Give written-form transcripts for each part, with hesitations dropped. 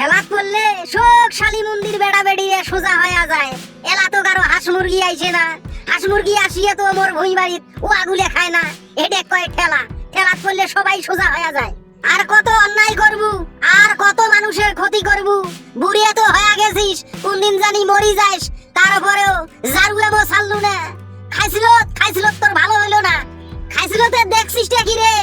ঠেলাত পড়লে শোকশালী মন্দির বেড়া বেড়িয়ে সোজা হয়ে যায়। এলা তো কারো হাঁস মুরগি আইছে না, হাঁস মুরগি আসিয়ে তো মোর ভুঁই বাড়িত ও আগুলে খায় না। এটা কয় ঠেলা, ঠেলাত পড়লে সবাই সোজা হয়ে যায়। আর কত অন্যায় করবু, আর কত মানুষের ক্ষতি করবু। বুড়িয়ে তো হয়ে গেছিস, কোনদিন জানি মরি যাস। তারপরেও জারু এমো ছাড়লু না। খাইছিল তোর ভালো হইলো না। খাইছিলতে দেখছিস কি রে?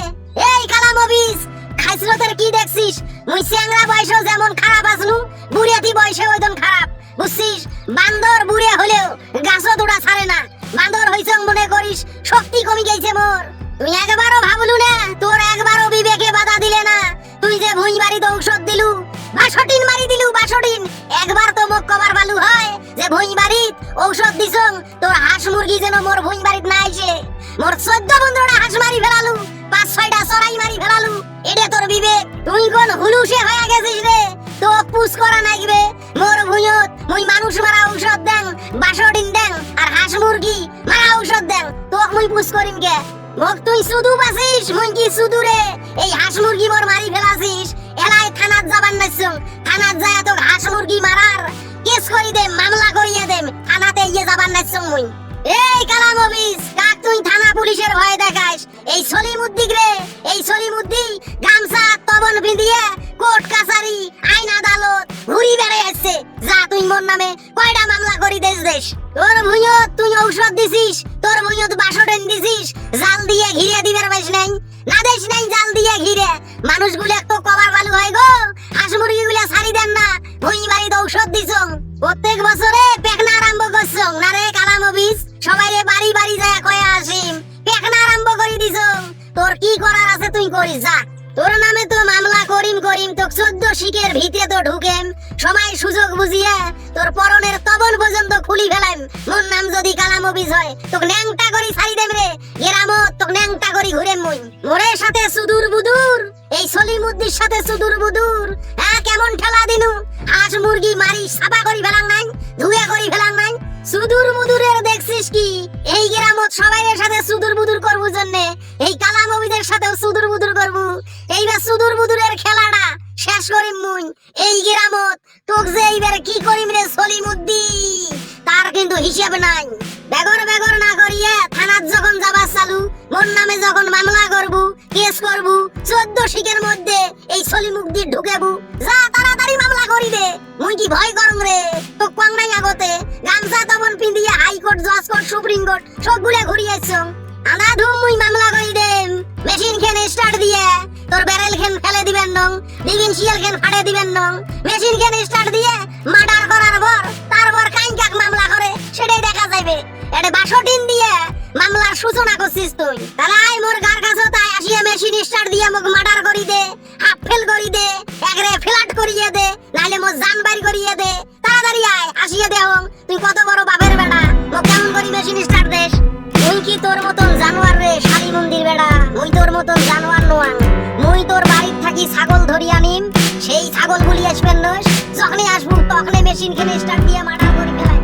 এই কালা মবিস, খাইছিলতের কি দেখছিস? মুই চ্যাংরা বয়সেও যেমন খারাপ আসনু, বুড়িয়াতি বয়সে ওইদন খারাপ, বুঝছিস? বান্দর বুড়ে হলেও গাছও দুটা ছাড়ে না। বান্দর হইছং মনে করিস, শক্তি কমি গেছে মোর। তুই একবারও ভাবলু না, তোর একবারও বিবেকে বাধা দিলে না। তুই যে ভুঁই বাড়িতে ঔষধ দিলু, 62 মারি দিলু, 62। একবার তো মুখ কবার বালু হয় যে ভুঁই বাড়িত ঔষধ দিছং তোর হাঁস মুরগি যেন মোর ভুঁই বাড়িত না আইছে। মোর 14-15টা হাঁস মারি ফেলালু, 5-6টা চড়াই মারি ফেলালু। এটা তোর বিবেক? তুই কোন হুলুসে হয়ে গেছিস রে? তো পুষ করা নাইবে মোর ভুঁইত। মুই মানুষ মারা ঔষধ দেন, 62 দেন, আর হাঁস মুরগি মারা ঔষধ দেন। তোক মুই পুষ করিম কে? মোক তুই শুধু বাসিস, মুই কি শুধু রে? এই হাঁস মুরগি মোর মারি ফেলাছিস। এলাই থানাত যাবার নাইছং, থানাত যায় তোক হাঁস মুরগি মারার কেস করি দেম, মামলা করিয়ে দেম। থানাতে ইয়ে যাবার নাইছং মুই। এই কালা মবিস, কাক তুই থানা পুলিশের ভয় দেখাস? এই সলিমুদ্দিক রে, এই সলিমুদ্দি গামছা তবন বিঁধিয়ে কোর্ট কাছারি আইন আদালত ঘুরি বেড়ে আসছে। যা তুই মোর নামে কয়টা মামলা করি দেশ। তোর ভুঁইয়ত তুই ঔষধ দিছিস, তোর ভুঁইয়ত 62 দিছিস, জাল দিয়ে ঘিরে দিবার পাইস নাই, না দেশ নাই জাল দিয়ে ঘিরে। মানুষগুলো একটু কবার ভালো হয় গো, হাঁস মুরগি গুলা ছাড়ি দেন না। ভুঁই বাড়িতে ঔষধ দিছং, প্রত্যেক বছরে পেকনা আরম্ভ করছং না রে কালা মবিস? সবাই রে বাড়ি বাড়ি যায় কয়ে আসিম, পেকনা আরম্ভ করে দিছং। তোর কি করার আছে তুই করিস যা। তোর নামে তো মামলা করিম, তোক 14 শিকের ভিতরে তো ঢুকেম। সময় সুযোগ বুঝিয়ে তোর পরনের তবন পর্যন্ত খুলি ফেলাম। মোর নাম যদি কালা মবিস হয়, তোক ন্যাংটা করি ছাড়ি দেম রে। গেরামত তোক ন্যাংটা করি ঘুরেম মুই। মোরের সাথে সুদূর বুদূর, এই সলিমুদ্দির সাথে সুদূর বুদূর। হ্যাঁ, কেমন ঠেলা দিনু? হাঁস মুরগি মারি সাফা করি ফেলাং নাই, ধুয়ে করি ফেলাং নাই। সুদূর মুদূরের দেখছিস কি? এই গেরামত সবাইয়ের সাথে সুদূর বুদূর করবো জন্যে এই কালা মবিদের সাথেও সুদূর বুদূর করবো। এইবার সুদূর বুদূরের খেলাটা শেষ করিম মুই। এই গেরামত তোক যে এইবার কি করিম রে সলিমুদ্দি, তার কিন্তু হিসাব নাই। বেগর না করিয়ে থানাত যখন যাবার চালু, মোর নামে যখন মামলা করবু, কেস করবু, 14 শিকের মধ্যে এই সলিমুদ্দি ঢুকেবু। যা তাড়াতাড়ি মামলা করি দে। মুই কি ভয় করম রে? তো কোন নাই আগতে গামছা তমন পিন্দিয়ে হাইকোর্ট, জজ কোর্ট, সুপ্রিম কোর্ট সবগুলা ঘুরিয়েছং। আনা ধুম মুই মামলা করি দেম। মেশিন খেন স্টার্ট দিয়ে তোর ব্যারেল খেন ফেলে দিবেন নং, ডিভিনশিয়াল খেন ফাড়ে দিবেন নং। মেশিন খেন স্টার্ট দিয়ে মার্ডার করার পর তারপর কাইন কাক মামলা করে সেটাই দেখা যাবে। এটা 62 দিয়ে মামলার সূচনা করছিস তুই। তাহলে আই মোর গার কাছে তাই আসিয়া মেশিন স্টার্ট দিয়ে মোক মার্ডার করি দে, হাফ ফেল করি দে, একরে ফ্ল্যাট করিয়ে দে, নাইলে মোর জান বাড়ি করিয়ে দে। তাড়াতাড়ি আয়, আসিয়া দে হং। তুই কত বড় বাপের বেটা, মোক কেমন করি মেশিন স্টার্ট দেস? মুই কি তোর মতন জানোয়ার রে শালি মন্দির বেড়া? মুই তোর মতন জানোয়ার নোয়াং। মুই তোর বাড়ির থাকি ছাগল ধরি আনিম, সেই ছাগল গুলি আসবেন নস। যখনই আসবো তখনই মেশিন খেনে স্টার্ট দিয়ে মার্ডার করি ফেলাই।